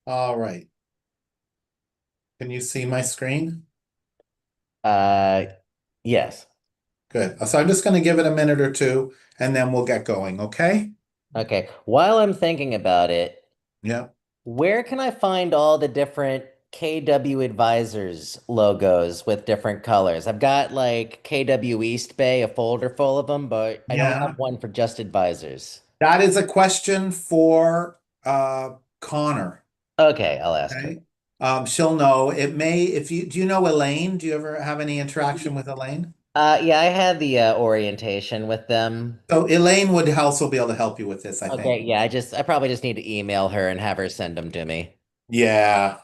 All right. Can you see my screen? Uh, yes. Good. So I'm just going to give it a minute or two and then we'll get going, okay? Okay. While I'm thinking about it, Yeah. where can I find all the different KW Advisors logos with different colors? I've got like KW East Bay, a folder full of them, but I don't have Yeah. one for just advisors. That is a question for Connor. Okay, I'll ask her. Okay. She'll know. It may, if you do you know Elaine? Do you ever have any interaction with Elaine? Yeah, I had the orientation with them. So Elaine would also be able to help you with this, I think. Okay, yeah, I probably just need to email her and have her send them to me. Yeah.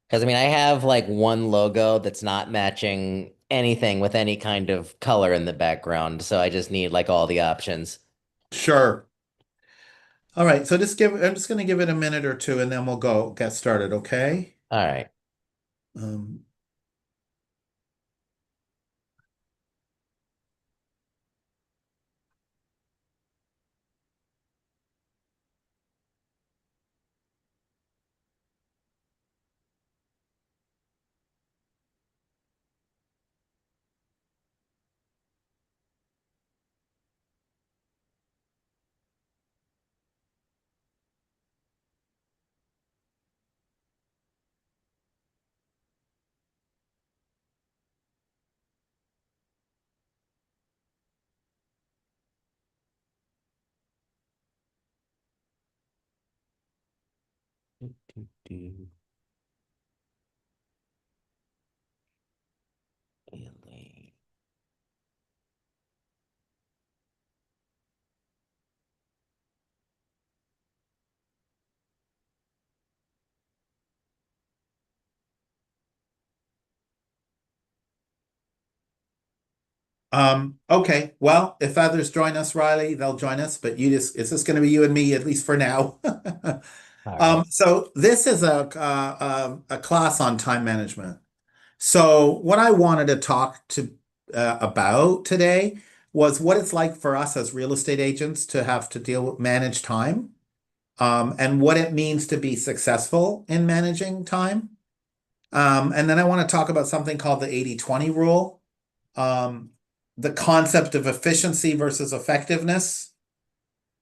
Because I mean, I have like one logo that's not matching anything with any kind of color in the background, so I just need like all the options. Sure. All right. So I'm just going to give it a minute or two and then we'll go get started, okay? All right. Um, Do, Elaine. okay. Well, if others join us, Riley, they'll join us, but it's just going to be you and me, at least for now. All right. So this is a class on time management. So what I wanted to talk to about today was what it's like for us as real estate agents to have to deal with manage time, and what it means to be successful in managing time. And then I want to talk about something called the 80/20 rule, um, the concept of efficiency versus effectiveness,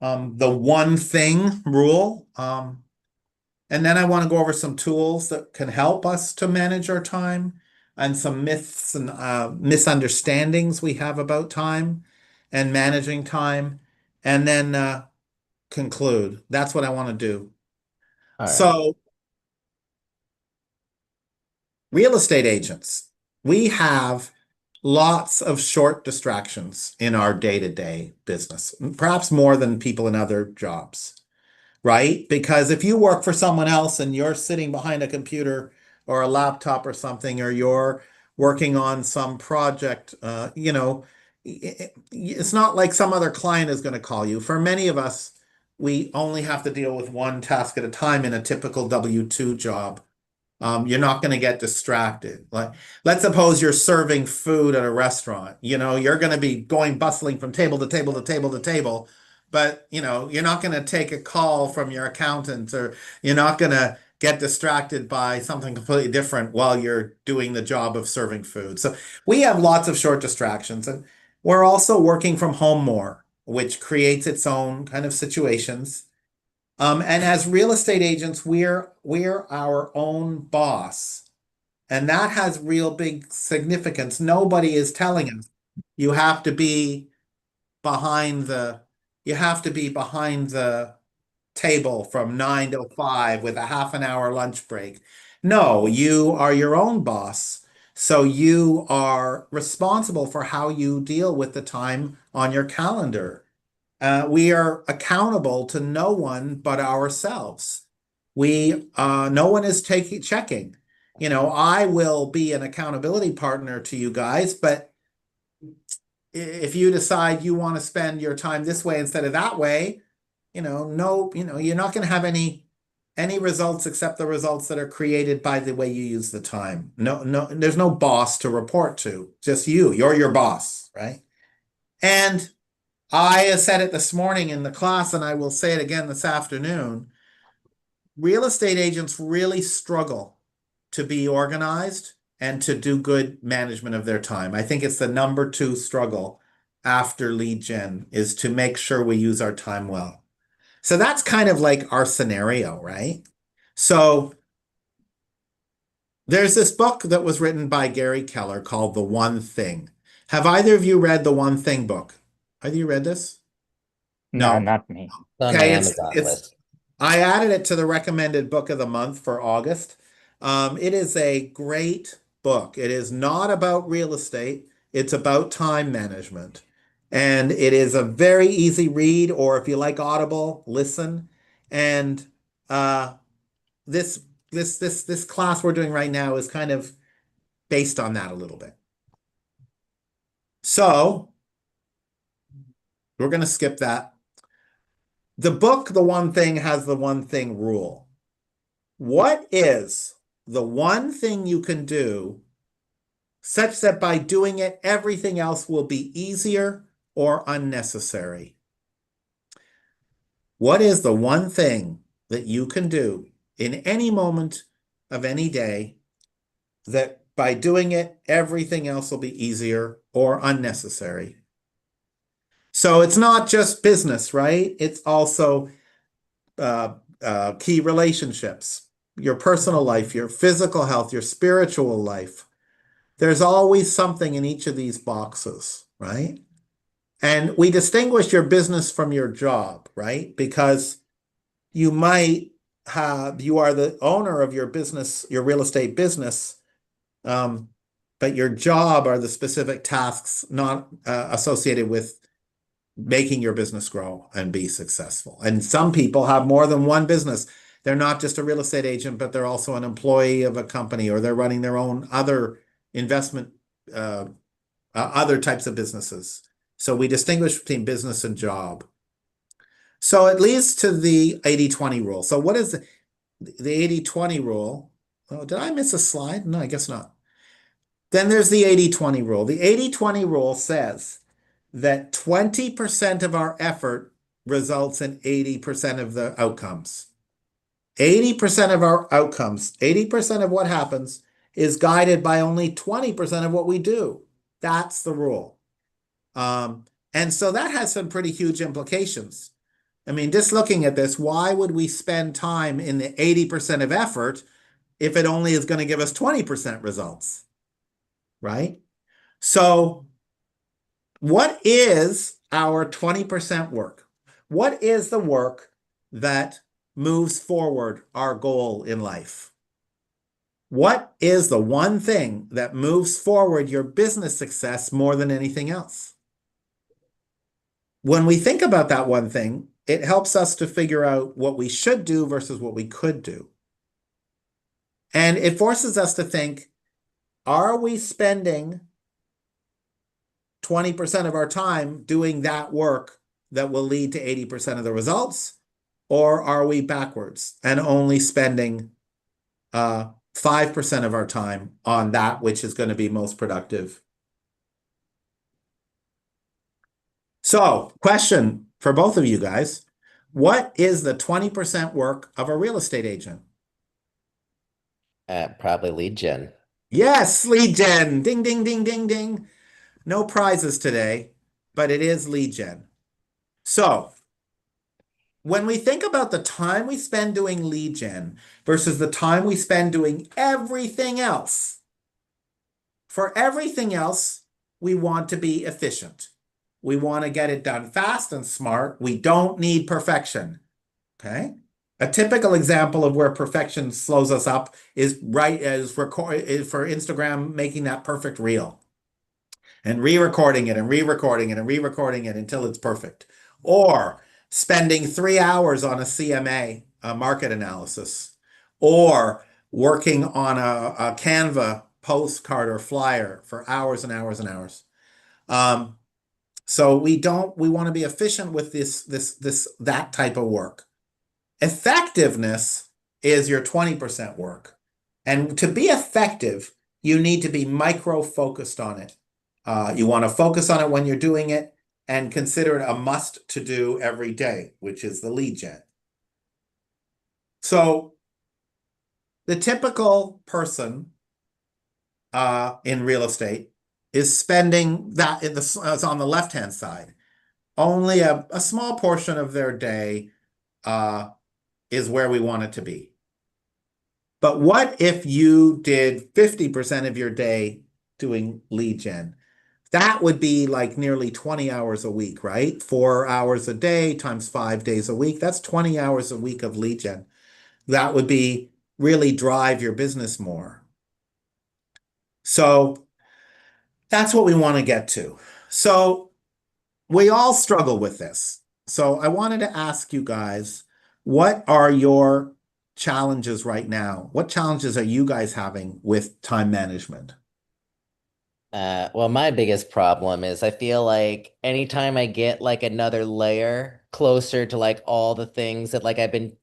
the one thing rule. And then I want to go over some tools that can help us to manage our time and some myths and misunderstandings we have about time and managing time, and then conclude. That's what I want to do. All right. So, real estate agents, we have lots of short distractions in our day-to-day business, perhaps more than people in other jobs, right? Because if you work for someone else and you're sitting behind a computer or a laptop or something, or you're working on some project, it's not like some other client is going to call you. For many of us, we only have to deal with one task at a time in a typical W-2 job. You're not going to get distracted. Like, let's suppose you're serving food at a restaurant. You're going to be going bustling from table to table to table to table, but you're not going to take a call from your accountant, or you're not going to get distracted by something completely different while you're doing the job of serving food. So we have lots of short distractions, and we're also working from home more, which creates its own kind of situations. And as real estate agents, we're our own boss, and that has real big significance. Nobody is telling us you have to be behind the you have to be behind the table from 9 to 5 with a half an hour lunch break. No, you are your own boss. So you are responsible for how you deal with the time on your calendar. We are accountable to no one but ourselves. No one is taking checking. I will be an accountability partner to you guys, but if you decide you want to spend your time this way instead of that way, no, you're not going to have any results except the results that are created by the way you use the time. No, no, there's no boss to report to, just you. You're your boss, right? And I said it this morning in the class, and I will say it again this afternoon. real estate agents really struggle to be organized and to do good management of their time. I think it's the number two struggle after lead gen is to make sure we use our time well. So that's kind of like our scenario, right? So there's this book that was written by Gary Keller called The One Thing. Have either of you read the One Thing book? Have you read this? No, No. not me. It's on my Okay, Amazon list. I added it to the recommended book of the month for August. It is a great book. It is not about real estate, it's about time management. And it is a very easy read, or if you like Audible, listen. And this this class we're doing right now is kind of based on that a little bit. So we're going to skip that. The book, The One Thing, has the one thing rule. What is the one thing you can do such that by doing it, everything else will be easier or unnecessary? What is the one thing that you can do in any moment of any day that by doing it, everything else will be easier or unnecessary? So it's not just business, right? It's also key relationships, your personal life, your physical health, your spiritual life. There's always something in each of these boxes, right? And we distinguish your business from your job, right? Because you might you are the owner of your business, your real estate business, but your job are the specific tasks not associated with making your business grow and be successful. And some people have more than one business. They're not just a real estate agent, but they're also an employee of a company, or they're running their own other investment, other types of businesses. So we distinguish between business and job. So it leads to the 80-20 rule. So what is the 80-20 rule? Oh, did I miss a slide? No, I guess not. Then there's the 80-20 rule. The 80-20 rule says that 20% of our effort results in 80% of the outcomes. 80% of our outcomes, 80% of what happens is guided by only 20% of what we do. That's the rule. And so that has some pretty huge implications. I mean, just looking at this, why would we spend time in the 80% of effort if it only is going to give us 20% results? Right? So what is our 20% work? What is the work that moves forward our goal in life? What is the one thing that moves forward your business success more than anything else? When we think about that one thing, it helps us to figure out what we should do versus what we could do. And it forces us to think, are we spending 20% of our time doing that work that will lead to 80% of the results? Or are we backwards and only spending 5% of our time on that which is going to be most productive? So, question for both of you guys. What is the 20% work of a real estate agent? Probably lead gen. Yes, lead gen. Ding, ding, ding, ding, ding. No prizes today, but it is lead gen. So, when we think about the time we spend doing lead gen versus the time we spend doing everything else, for everything else, we want to be efficient. We want to get it done fast and smart. We don't need perfection. Okay? A typical example of where perfection slows us up is for Instagram making that perfect reel and re-recording it and re-recording it and re-recording it until it's perfect. Or spending 3 hours on a CMA, a market analysis, or working on a Canva postcard or flyer for hours and hours and hours. So we want to be efficient with that type of work. Effectiveness is your 20% work. And to be effective, you need to be micro-focused on it. You want to focus on it when you're doing it and consider it a must to do every day, which is the lead gen. So the typical person in real estate is spending that in is on the left-hand side. Only a small portion of their day uh, is where we want it to be. But what if you did 50% of your day doing lead gen? That would be like nearly 20 hours a week, right? 4 hours a day times 5 days a week. That's 20 hours a week of lead gen. That would be really drive your business more. So that's what we want to get to. So we all struggle with this. So I wanted to ask you guys, what are your challenges right now? What challenges are you guys having with time management? Well, my biggest problem is I feel like anytime I get like another layer closer to like all the things that like I've been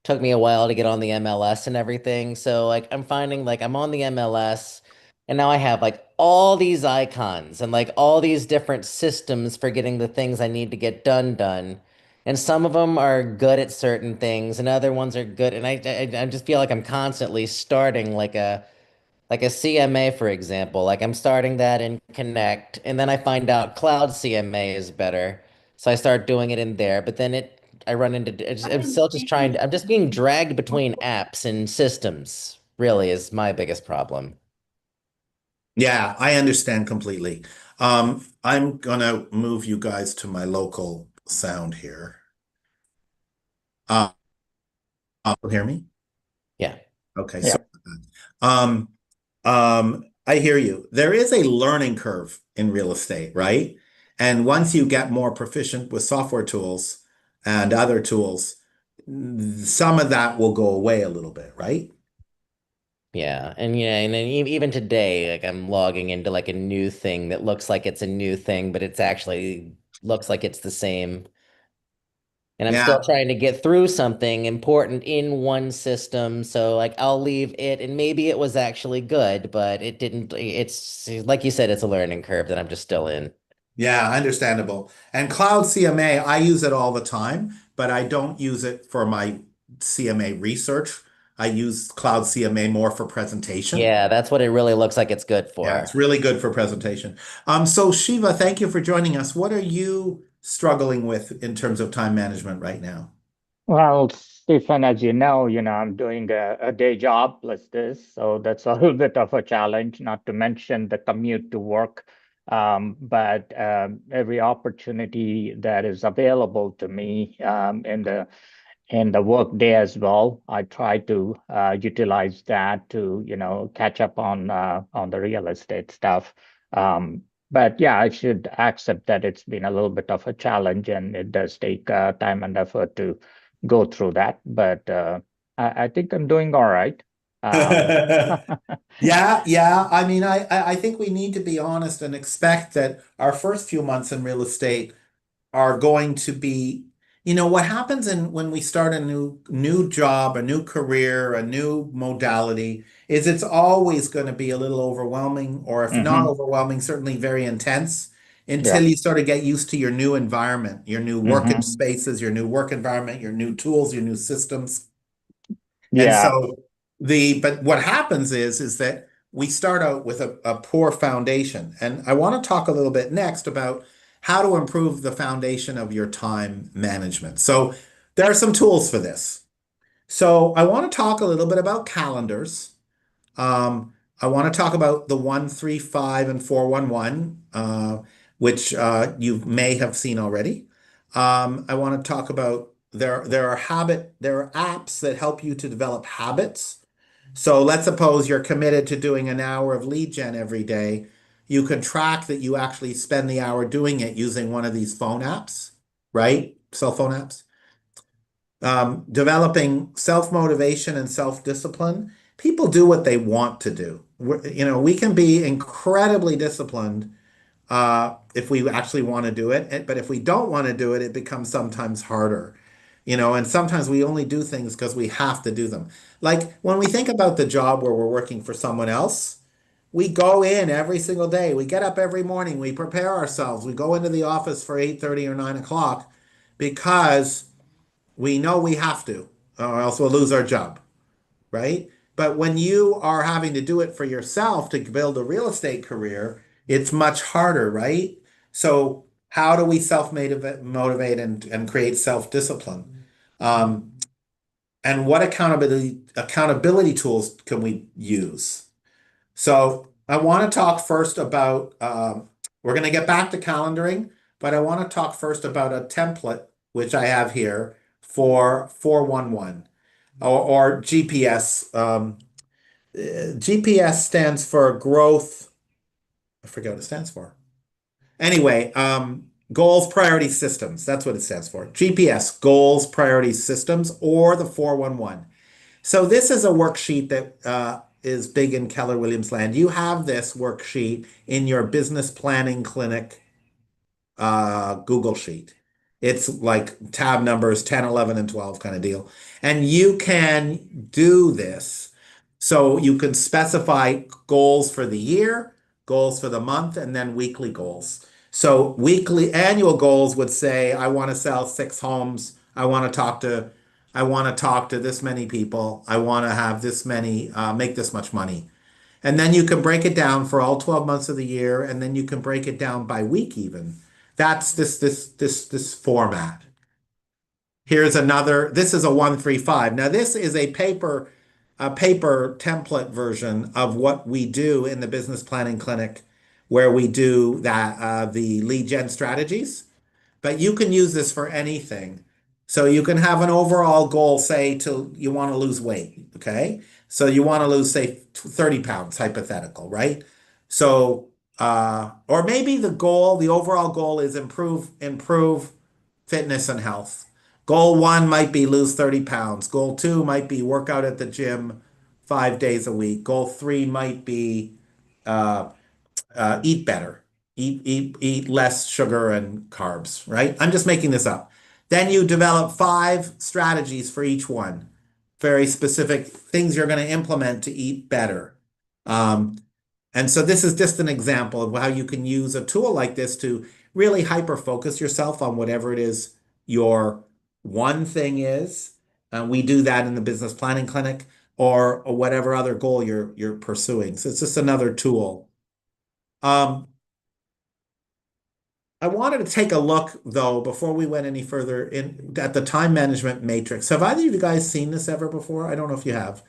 took me a while to get on the MLS and everything. So like I'm finding like I'm on the MLS and now I have like all these icons and like all these different systems for getting the things I need to get done. And some of them are good at certain things and other ones are good. And I just feel like I'm constantly starting like a CMA, for example, like I'm starting that in Connect, and then I find out Cloud CMA is better. So I start doing it in there, but then I run into, I'm still just I'm just being dragged between apps and systems, really, is my biggest problem. Yeah, I understand completely. I'm gonna move you guys to my local sound here. Hear me? Yeah. Okay, Yeah. so I hear you. There is a learning curve in real estate, right? And once you get more proficient with software tools and other tools, some of that will go away a little bit, right? Yeah. And yeah, and then even today, like I'm logging into like a new thing that looks like it's a new thing, but it's actually looks like it's the same. And I'm still Yeah. trying to get through something important in one system. So like I'll leave it and maybe it was actually good, but it didn't it's like you said, it's a learning curve that I'm just still in. Yeah, understandable. And Cloud CMA, I use it all the time, but I don't use it for my CMA research. I use Cloud CMA more for presentation. Yeah, that's what it really looks like it's good Yeah, it's for. really good for presentation. So Shiva, thank you for joining us. What are you struggling with in terms of time management right now? Well, Stephen, as I'm doing a day job plus this, so that's a little bit of a challenge, not to mention the commute to work. But every opportunity that is available to me in the work day as well, I try to utilize that to, catch up on the real estate stuff. But yeah, I should accept that it's been a little bit of a challenge, and it does take time and effort to go through that. But I think I'm doing all right. Um, Yeah, yeah. I mean, I think we need to be honest and expect that our first few months in real estate are going to be, what happens in when we start a new job, a new career, a new modality, is it's always going to be a little overwhelming, or if not mhm. overwhelming, certainly very intense until Yeah. you sort of get used to your new environment, your new working Hmm. spaces, your new work environment, your new tools, your new systems. And Yeah. so but what happens is that we start out with a poor foundation. And I want to talk a little bit next about how to improve the foundation of your time management. So there are some tools for this. So I want to talk a little bit about calendars. I want to talk about the 135 and 411, which you may have seen already. I want to talk about there are apps that help you to develop habits. So let's suppose you're committed to doing an hour of lead gen every day. You can track that you actually spend the hour doing it using one of these phone apps, right? Cell phone apps. Developing self-motivation and self-discipline. People do what they want to do. We can be incredibly disciplined if we actually want to do it. But if we don't want to do it, it becomes sometimes harder. And sometimes we only do things because we have to do them. Like when we think about the job where we're working for someone else, we go in every single day. We get up every morning. We prepare ourselves. We go into the office for 8:30 or 9 o'clock because we know we have to. or else we'll lose our job, right? But when you are having to do it for yourself to build a real estate career, it's much harder, right? So how do we motivate and create self-discipline? Um, and what accountability tools can we use? So I want to talk first about, we're going to get back to calendaring, but I want to talk first about a template, which I have here for 411 or GPS. GPS stands for growth. I forget what it stands for. Anyway, goals, priority systems. That's what it stands for. GPS, goals, priority systems, or the 411. So this is a worksheet that is big in Keller Williams land. You have this worksheet in your business planning clinic Google Sheet. It's like tab numbers 10, 11, and 12 kind of deal. And you can do this. So you can specify goals for the year, goals for the month, and then weekly goals. So annual goals would say, I want to sell 6 homes. I want to talk to this many people. I want to have this many, make this much money. And then you can break it down for all 12 months of the year, and then you can break it down by week even. That's this format. Here's another, this is a 135. Now this is a paper template version of what we do in the business planning clinic, where we do that the lead gen strategies. But you can use this for anything. So you can have an overall goal, say to you want to lose weight, okay? So you want to lose, say, 30 pounds, hypothetical, right? So or maybe the overall goal is improve fitness and health. Goal 1 might be lose 30 pounds. Goal 2 might be work out at the gym 5 days a week. Goal 3 might be uh, eat better, eat less sugar and carbs, right? I'm just making this up. Then you develop 5 strategies for each one, very specific things you're going to implement to eat better. And so this is just an example of how you can use a tool like this to really hyper focus yourself on whatever it is your one thing is. We do that in the business planning clinic, or whatever other goal you're pursuing. So it's just another tool. I wanted to take a look, though, before we went any further at the time management matrix. Have either of you guys seen this ever before? I don't know if you have.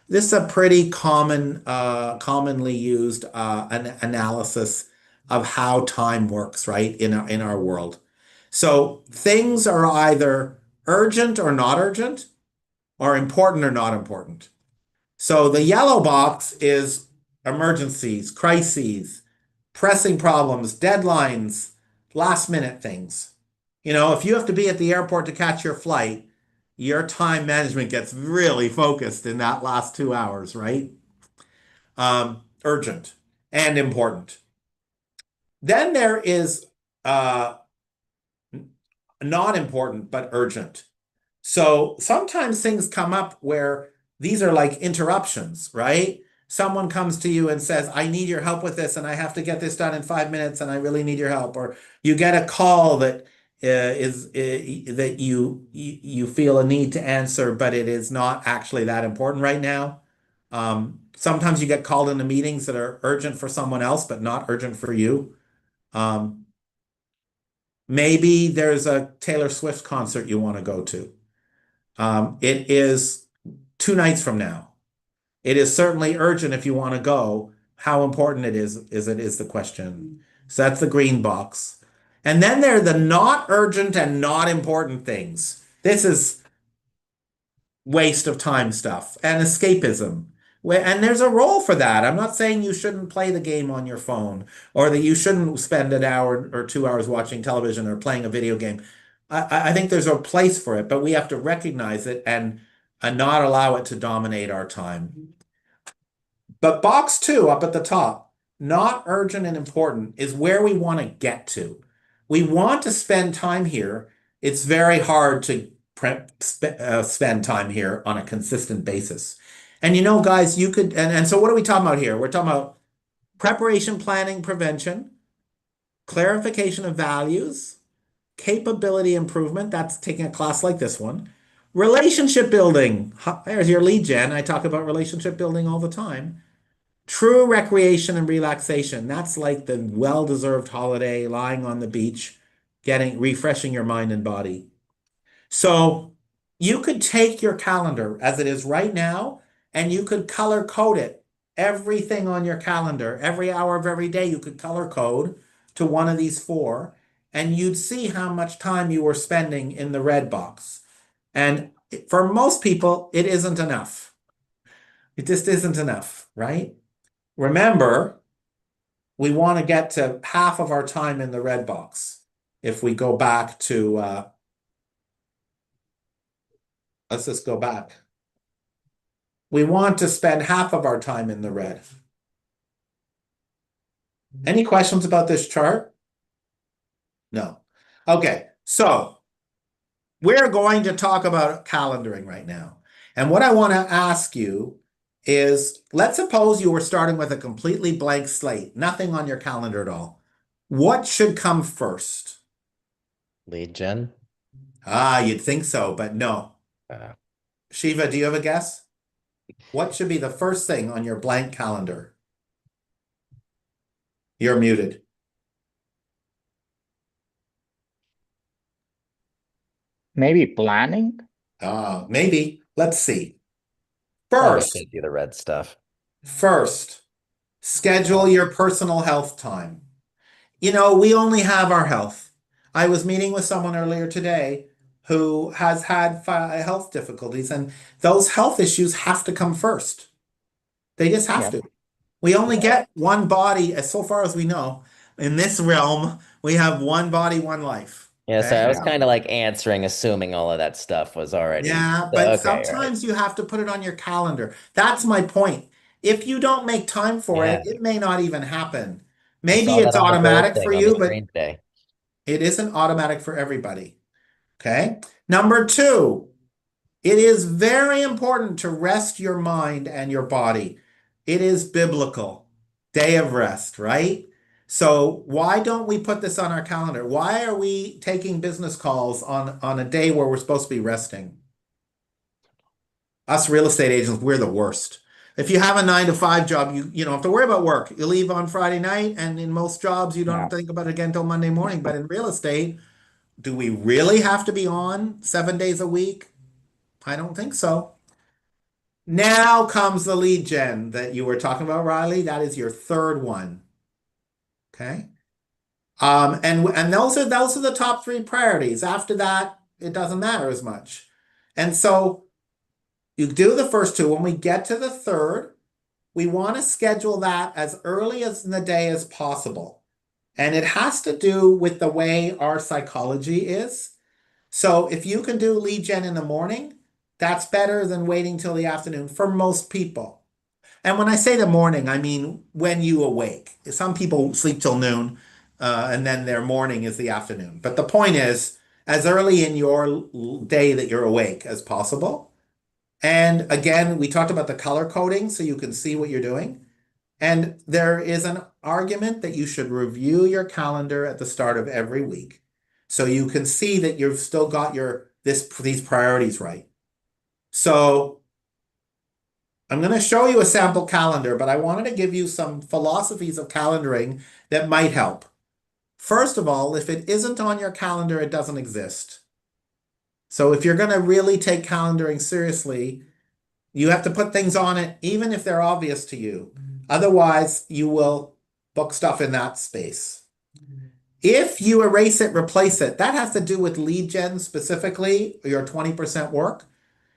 This is a pretty commonly used an analysis of how time works, right, in our world. So things are either urgent or not urgent, or important or not important. So the yellow box is emergencies, crises, pressing problems, deadlines, last minute things. If you have to be at the airport to catch your flight, your time management gets really focused in that last 2 hours, right? Urgent and important. Then there is not important, but urgent. So sometimes things come up where these are like interruptions, right? Someone comes to you and says, I need your help with this, and I have to get this done in 5 minutes, and I really need your help. Or you get a call that that you feel a need to answer, but it is not actually that important right now. Sometimes you get called into meetings that are urgent for someone else, but not urgent for you. Maybe there's a Taylor Swift concert you want to go to. It is 2 nights from now. It is certainly urgent if you want to go. How important it is the question. So that's the green box. And then there are the not urgent and not important things. This is waste of time stuff and escapism. And there's a role for that. I'm not saying you shouldn't play the game on your phone, or that you shouldn't spend an hour or 2 hours watching television or playing a video game. I think there's a place for it, but we have to recognize it and not allow it to dominate our time. But box 2 up at the top, not urgent and important, is where we want to get to. We want to spend time here. It's very hard to spend time here on a consistent basis. And guys, you could, and so what are we talking about here? We're talking about preparation, planning, prevention, clarification of values, capability improvement. That's taking a class like this one. Relationship building. There's your lead gen. I talk about relationship building all the time. True recreation and relaxation. That's like the well-deserved holiday, lying on the beach, refreshing your mind and body. So you could take your calendar as it is right now, and you could color code it. Everything on your calendar, every hour of every day, you could color code to one of these four, and you'd see how much time you were spending in the red box. And for most people, it isn't enough. It just isn't enough, right? Remember, we want to get to half of our time in the red box. If we go back to, let's just go back. We want to spend half of our time in the red. Any questions about this chart? No. Okay, so we're going to talk about calendaring right now. And what I want to ask you is, let's suppose you were starting with a completely blank slate, nothing on your calendar at all. What should come first? Lead gen. You'd think so, but no. Shiva, do you have a guess? What should be the first thing on your blank calendar? You're muted. Maybe planning? Maybe. Let's see. Probably First, should do the red stuff. schedule your personal health time. You know, we only have our health. I was meeting with someone earlier today who has had health difficulties, and those health issues have to come first. They just have Yeah. to. We only get one body, as so far as we know. In this realm, we have one body, one life. Yeah, so Okay? I was Yeah. kind of like answering, assuming all of that stuff was already. Yeah, So, but okay, all right. sometimes you have to put it on your calendar. That's my point. If you don't make time for Yeah. it, it may not even happen. I Maybe saw that it's on the gold automatic thing for on the you, but screen today. it isn't automatic for everybody. Okay. Number two, it is very important to rest your mind and your body. It is biblical. Day of rest, right? So why don't we put this on our calendar? Why are we taking business calls on a day where we're supposed to be resting? Us real estate agents, we're the worst. If you have a 9 to 5 job, you don't have to worry about work. You leave on Friday night, and in most jobs, you don't Yeah. think about it again until Monday morning. But in real estate, do we really have to be on 7 days a week? I don't think so. Now comes the lead gen that you were talking about, Riley. That is your third one. Okay. And those are the top three priorities. After that, it doesn't matter as much. And so you do the first two. When we get to the third, we want to schedule that as early as in the day as possible. And it has to do with the way our psychology is. So if you can do lead gen in the morning, that's better than waiting till the afternoon for most people. And when I say the morning, I mean when you awake. Some people sleep till noon, and then their morning is the afternoon. But the point is, as early in your day that you're awake as possible. And again, we talked about the color coding so you can see what you're doing. And there is an argument that you should review your calendar at the start of every week so you can see that you've still got these priorities right. So I'm going to show you a sample calendar, but I wanted to give you some philosophies of calendaring that might help. First of all, if it isn't on your calendar, it doesn't exist. So if you're going to really take calendaring seriously, you have to put things on it, even if they're obvious to you. Otherwise, you will book stuff in that space. If you erase it, replace it, that has to do with lead gen specifically, your 20% work.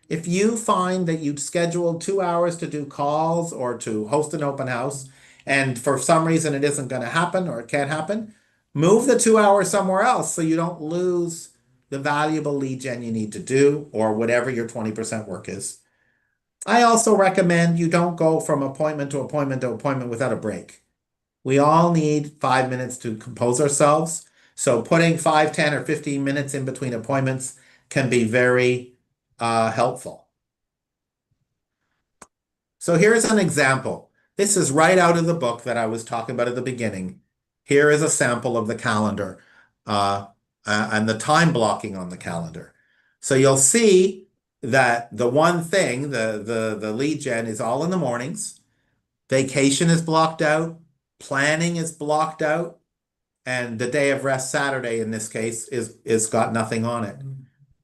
If you find that you'd scheduled 2 hours to do calls or to host an open house, and for some reason it isn't going to happen or it can't happen, move the 2 hours somewhere else so you don't lose the valuable lead gen you need to do or whatever your 20% work is. I also recommend you don't go from appointment to appointment to appointment without a break. We all need 5 minutes to compose ourselves. So putting 5, 10, or 15 minutes in between appointments can be very helpful. So here's an example. This is right out of the book that I was talking about at the beginning. Here is a sample of the calendar and the time blocking on the calendar. So you'll see that the one thing, the lead gen is all in the mornings. Vacation is blocked out, planning is blocked out, and the day of rest, Saturday in this case, is got nothing on it.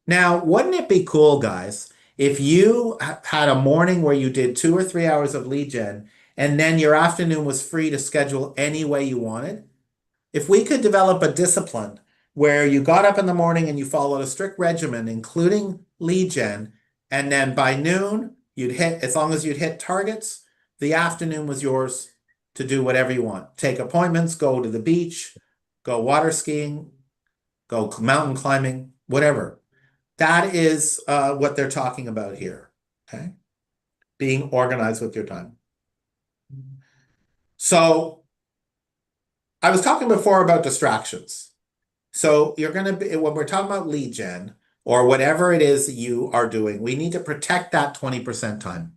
Now, wouldn't it be cool, guys, if you had a morning where you did 2 or 3 hours of lead gen, and then your afternoon was free to schedule any way you wanted? If we could develop a discipline where you got up in the morning and you followed a strict regimen, including lead gen, and then by noon, you'd hit, as long as you'd hit targets, the afternoon was yours to do whatever you want. Take appointments, go to the beach, go water skiing, go mountain climbing, whatever. That is what they're talking about here. Okay. Being organized with your time. So I was talking before about distractions. So you're going to be, when we're talking about lead gen or whatever it is that you are doing, we need to protect that 20% time.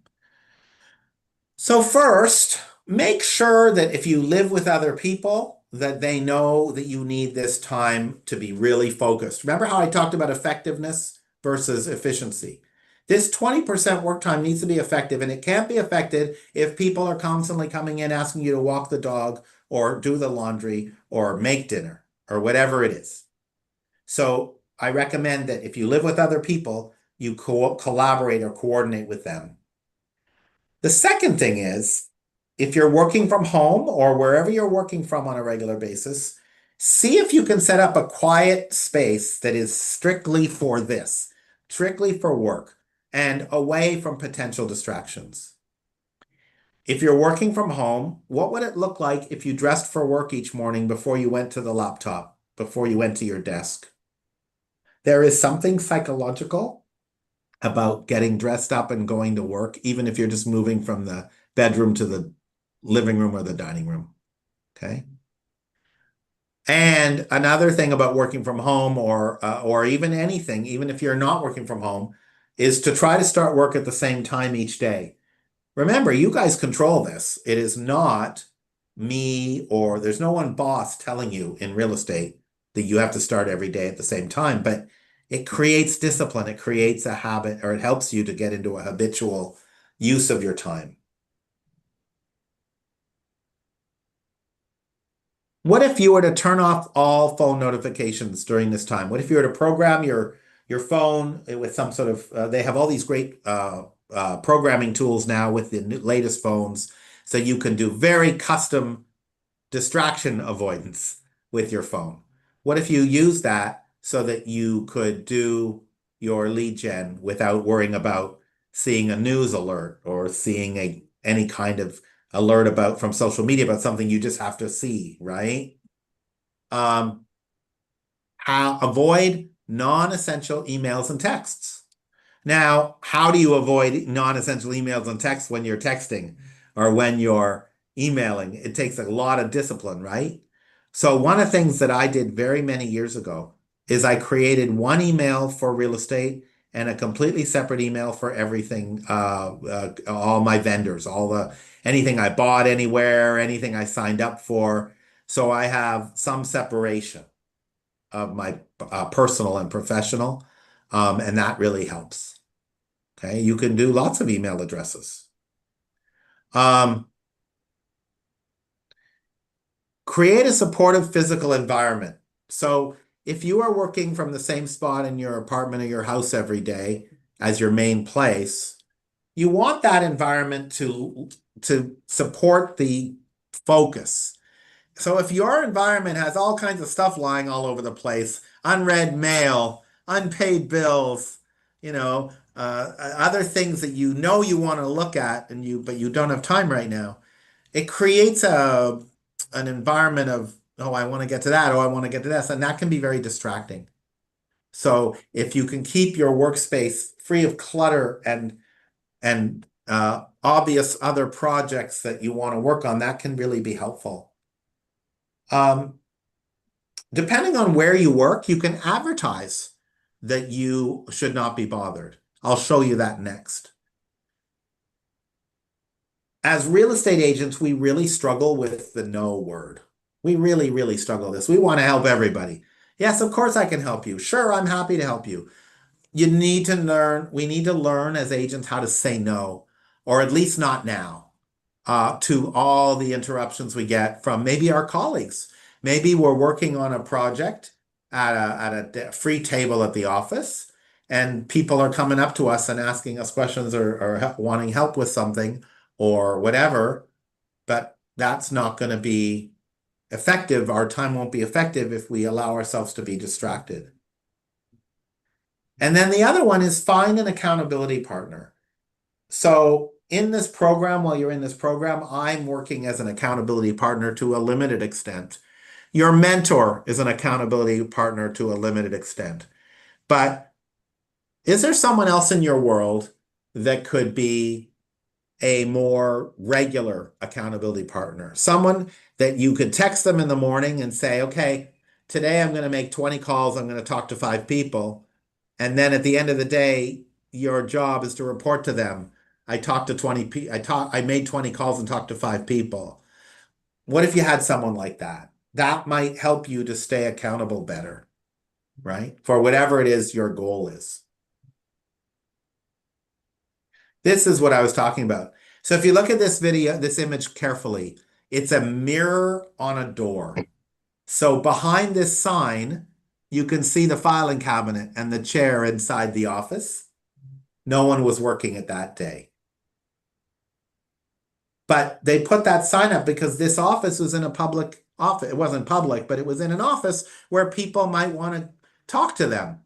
So first, make sure that if you live with other people, that they know that you need this time to be really focused. Remember how I talked about effectiveness versus efficiency? This 20% work time needs to be effective, and it can't be affected if people are constantly coming in asking you to walk the dog or do the laundry or make dinner or whatever it is. So I recommend that if you live with other people, you collaborate or coordinate with them. The second thing is, if you're working from home or wherever you're working from on a regular basis, see if you can set up a quiet space that is strictly for this, strictly for work, and away from potential distractions. If you're working from home, what would it look like if you dressed for work each morning before you went to the laptop, before you went to your desk? There is something psychological about getting dressed up and going to work, even if you're just moving from the bedroom to the living room or the dining room. Okay. And another thing about working from home or even anything, even if you're not working from home, is to try to start work at the same time each day. Remember, you guys control this. It is not me, or there's no one boss telling you in real estate that you have to start every day at the same time, but it creates discipline. It creates a habit, or it helps you to get into a habitual use of your time. What if you were to turn off all phone notifications during this time? What if you were to program your phone with some sort of, they have all these great programming tools now with the latest phones, so you can do very custom distraction avoidance with your phone. What if you use that so that you could do your lead gen without worrying about seeing a news alert or seeing any kind of alert about from social media about something you just have to see, right? How avoid non-essential emails and texts. Now, how do you avoid non-essential emails and texts when you're texting or when you're emailing? It takes a lot of discipline, right? So one of the things that I did very many years ago is I created one email for real estate and a completely separate email for everything, all my vendors, anything I bought anywhere, anything I signed up for. So I have some separation of my personal and professional, and that really helps. Okay, you can do lots of email addresses. Create a supportive physical environment. So if you are working from the same spot in your apartment or your house every day as your main place, you want that environment to support the focus. So if your environment has all kinds of stuff lying all over the place, unread mail, unpaid bills, other things that you want to look at but you don't have time right now, it creates an environment of, oh, I want to get to that, oh, I want to get to this, and that can be very distracting. So if you can keep your workspace free of clutter and obvious other projects that you want to work on, that can really be helpful. Depending on where you work, you can advertise that you should not be bothered. I'll show you that next. As real estate agents, we really struggle with the no word. We really, really struggle with this. We want to help everybody. Yes, of course I can help you. Sure, I'm happy to help you. you need to learn, we need to learn as agents how to say no, or at least not now, to all the interruptions we get from maybe our colleagues. Maybe we're working on a project at a free table at the office, and people are coming up to us and asking us questions or wanting help with something or whatever, but that's not going to be effective. Our time won't be effective if we allow ourselves to be distracted. And then the other one is find an accountability partner. So in this program, while you're in this program, I'm working as an accountability partner to a limited extent. Your mentor is an accountability partner to a limited extent. But is there someone else in your world that could be a more regular accountability partner? Someone that you could text them in the morning and say, okay, today I'm going to make 20 calls. I'm going to talk to 5 people. And then at the end of the day, your job is to report to them. I talked to 20 people. I made 20 calls and talked to 5 people. What if you had someone like that? That might help you to stay accountable better, right? For whatever it is your goal is. This is what I was talking about. So if you look at this video, this image carefully, it's a mirror on a door. So behind this sign, you can see the filing cabinet and the chair inside the office. No one was working it that day. But they put that sign up because this office was in a public office. It wasn't public, but it was in an office where people might want to talk to them.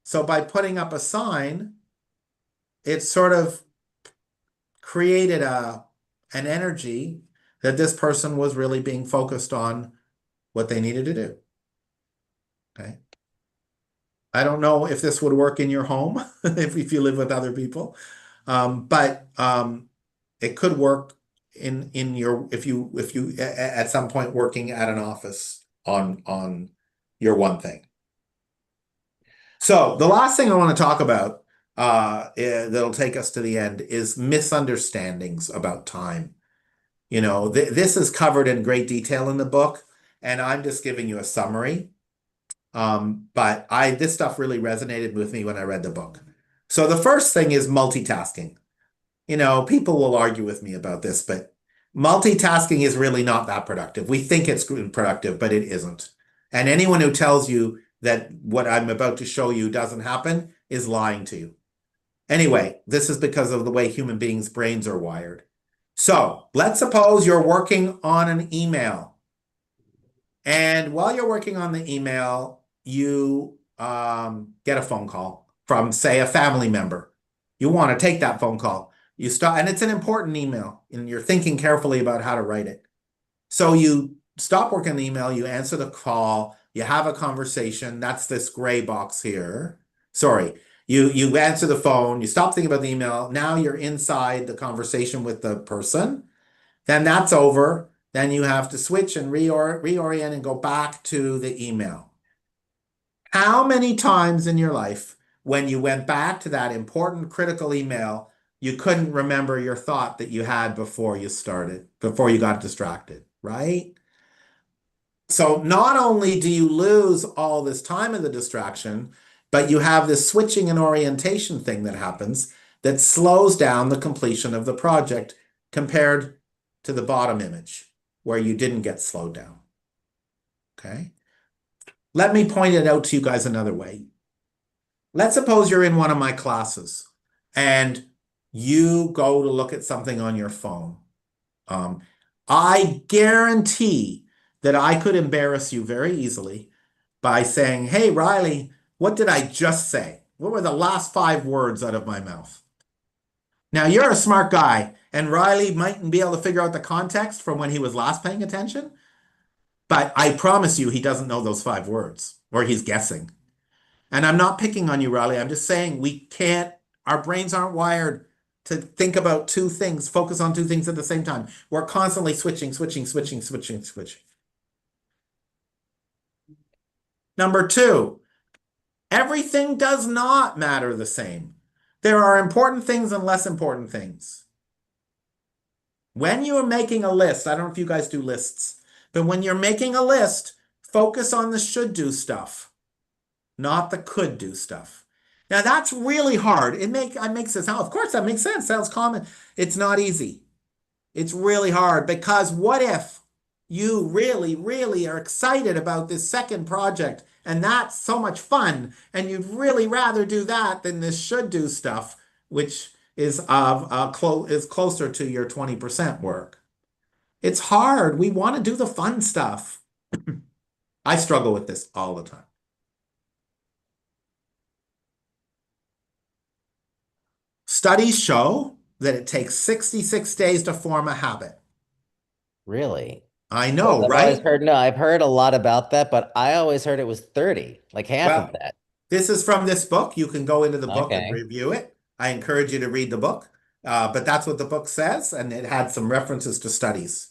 So by putting up a sign, it sort of created an energy that this person was really being focused on what they needed to do. Okay. I don't know if this would work in your home if you live with other people, but it could work in your if you at some point working at an office on your one thing. So the last thing I want to talk about that'll take us to the end is misunderstandings about time. You know, this is covered in great detail in the book, and I'm just giving you a summary. But this stuff really resonated with me when I read the book. So the first thing is multitasking. You know, people will argue with me about this, but multitasking is really not that productive. We think it's productive, but it isn't. And anyone who tells you that what I'm about to show you doesn't happen is lying to you. Anyway, this is because of the way human beings' brains are wired. So let's suppose you're working on an email. And while you're working on the email, you get a phone call from, say, a family member. You want to take that phone call. You stop, and it's an important email, and you're thinking carefully about how to write it. So you stop working on the email, you answer the call, you have a conversation. That's this gray box here. Sorry. You answer the phone, you stop thinking about the email. Now you're inside the conversation with the person. Then that's over. Then you have to switch and reorient and go back to the email. How many times in your life, when you went back to that important, critical email, you couldn't remember your thought that you had before you got distracted, right? So not only do you lose all this time in the distraction, but you have this switching and orientation thing that happens that slows down the completion of the project compared to the bottom image where you didn't get slowed down. Okay? Let me point it out to you guys another way. Let's suppose you're in one of my classes and you go to look at something on your phone. I guarantee that I could embarrass you very easily by saying, hey, Riley, what did I just say? What were the last 5 words out of my mouth? Now, you're a smart guy, and Riley mightn't be able to figure out the context from when he was last paying attention, but I promise you he doesn't know those 5 words, or he's guessing. And I'm not picking on you, Riley. I'm just saying our brains aren't wired to think about 2 things, focus on 2 things at the same time. We're constantly switching. Number 2, everything does not matter the same. There are important things and less important things. When you're making a list, I don't know if you guys do lists, but when you're making a list, focus on the should do stuff, not the could do stuff. Now that's really hard. It makes it sound, of course, that makes sense. Sounds common. It's not easy. It's really hard because what if you really, really are excited about this second project and that's so much fun and you'd really rather do that than this should do stuff, which is is closer to your 20% work. It's hard. We want to do the fun stuff. I struggle with this all the time. Studies show that it takes 66 days to form a habit. Really? I 'Cause know, I've always right? heard, no, I've heard a lot about that, but I always heard it was 30, like half of Well, that. this is from this book. You can go into the book and Okay. review it. I encourage you to read the book. But that's what the book says, and it had some references to studies.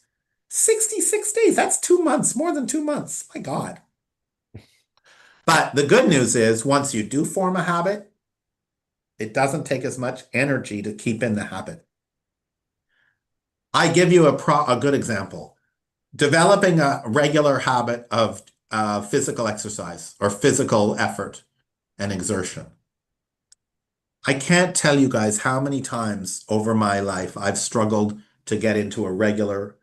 66 days, that's 2 months, more than 2 months. My God. But the good news is, once you do form a habit, it doesn't take as much energy to keep in the habit. I give you a good example. Developing a regular habit of physical exercise or physical effort and exertion. I can't tell you guys how many times over my life I've struggled to get into a regular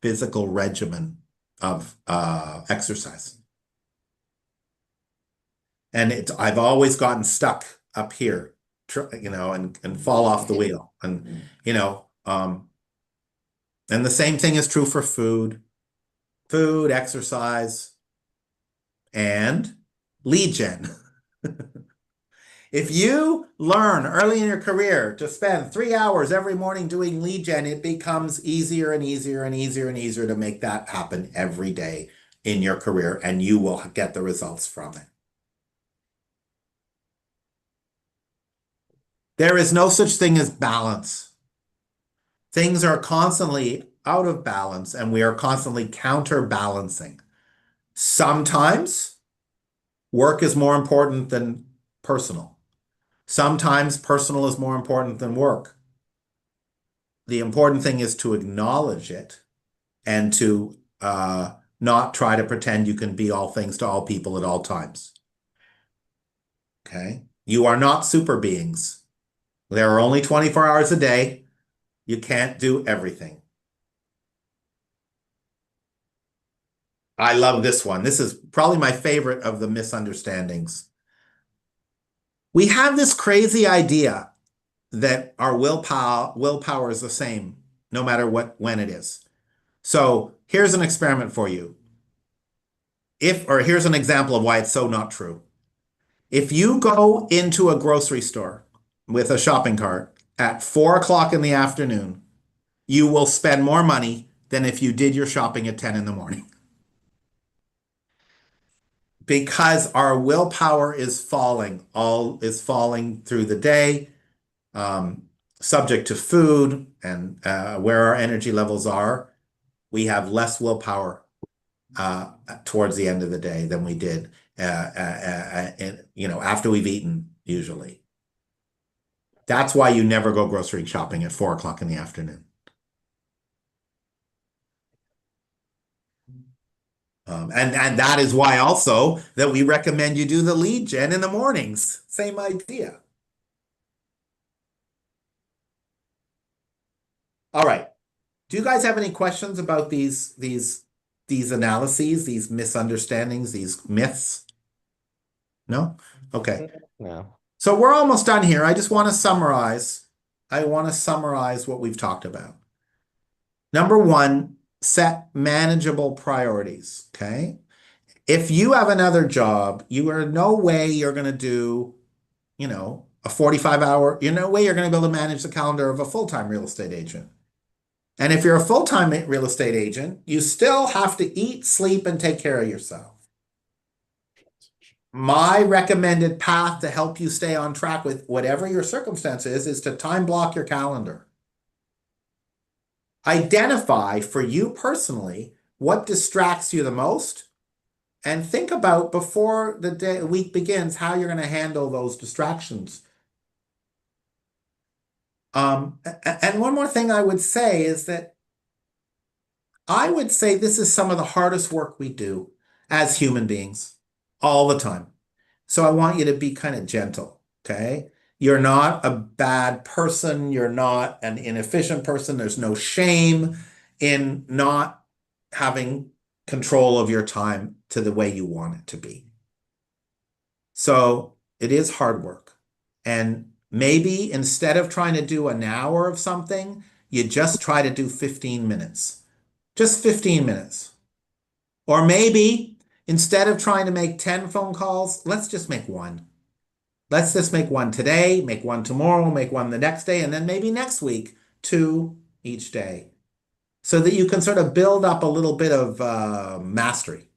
physical regimen of exercise. And I've always gotten stuck up here, and fall off the wheel. And, and the same thing is true for food, exercise, and lead gen. If you learn early in your career to spend 3 hours every morning doing lead gen, it becomes easier and easier and easier and easier to make that happen every day in your career, and you will get the results from it. There is no such thing as balance. Things are constantly out of balance, and we are constantly counterbalancing. Sometimes work is more important than personal. Sometimes personal is more important than work. The important thing is to acknowledge it and to not try to pretend you can be all things to all people at all times. Okay? You are not super beings. There are only 24 hours a day. You can't do everything. I love this one. This is probably my favorite of the misunderstandings. We have this crazy idea that our willpower is the same no matter when it is. So here's an experiment for you. Here's an example of why it's so not true. If you go into a grocery store with a shopping cart at 4 o'clock in the afternoon, you will spend more money than if you did your shopping at 10 in the morning. Because our willpower is falling through the day, subject to food and where our energy levels are, we have less willpower towards the end of the day than we did after we've eaten, usually. That's why you never go grocery shopping at 4 o'clock in the afternoon. And that is why also that we recommend you do the lead gen in the mornings. Same idea. All right. Do you guys have any questions about these analyses, these misunderstandings, these myths? No? Okay. No. So we're almost done here. I just want to summarize. I want to summarize what we've talked about. Number one, set manageable priorities, okay? If you have another job, you are no way you're going to do, a 45-hour, no way you're going to be able to manage the calendar of a full-time real estate agent. And if you're a full-time real estate agent, you still have to eat, sleep, and take care of yourself. My recommended path to help you stay on track with whatever your circumstance is to time block your calendar. Identify for you personally what distracts you the most, and think about before the week begins how you're going to handle those distractions. And one more thing I would say is that I would say this is some of the hardest work we do as human beings all the time. So I want you to be kind of gentle. Okay? You're not a bad person. You're not an inefficient person. There's no shame in not having control of your time to the way you want it to be. So it is hard work. And maybe instead of trying to do an hour of something, you just try to do 15 minutes. Just 15 minutes. Or maybe instead of trying to make 10 phone calls, let's just make one. Let's just make one today, make one tomorrow, make one the next day, and then maybe next week, 2 each day. So that you can sort of build up a little bit of mastery.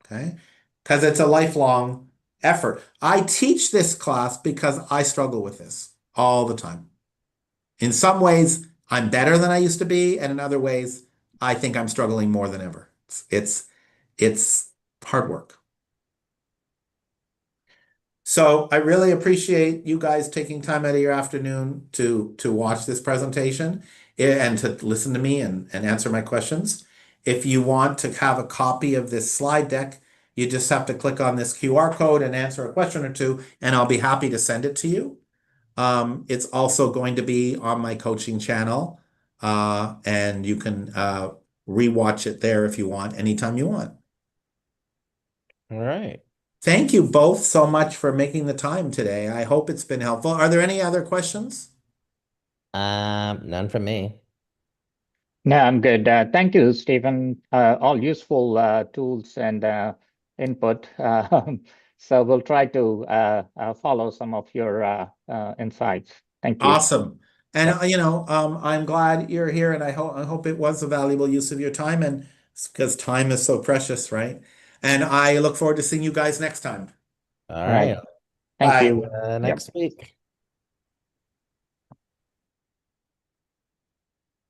Okay? Because it's a lifelong effort. I teach this class because I struggle with this all the time. In some ways, I'm better than I used to be, and in other ways, I think I'm struggling more than ever. It's hard work. So I really appreciate you guys taking time out of your afternoon to watch this presentation and to listen to me and answer my questions. If you want to have a copy of this slide deck, you just have to click on this QR code and answer a question or two, and I'll be happy to send it to you. It's also going to be on my coaching channel, and you can rewatch it there if you want, anytime you want. All right. Thank you both so much for making the time today. I hope it's been helpful. Are there any other questions? None from me. No, I'm good. Thank you, Stephen. All useful tools and input. So we'll try to follow some of your insights. Thank you. Awesome. And I'm glad you're here, and I hope it was a valuable use of your time, and because time is so precious, right? And I look forward to seeing you guys next time. All All right. right. Thank Bye. you. Yep. Next week.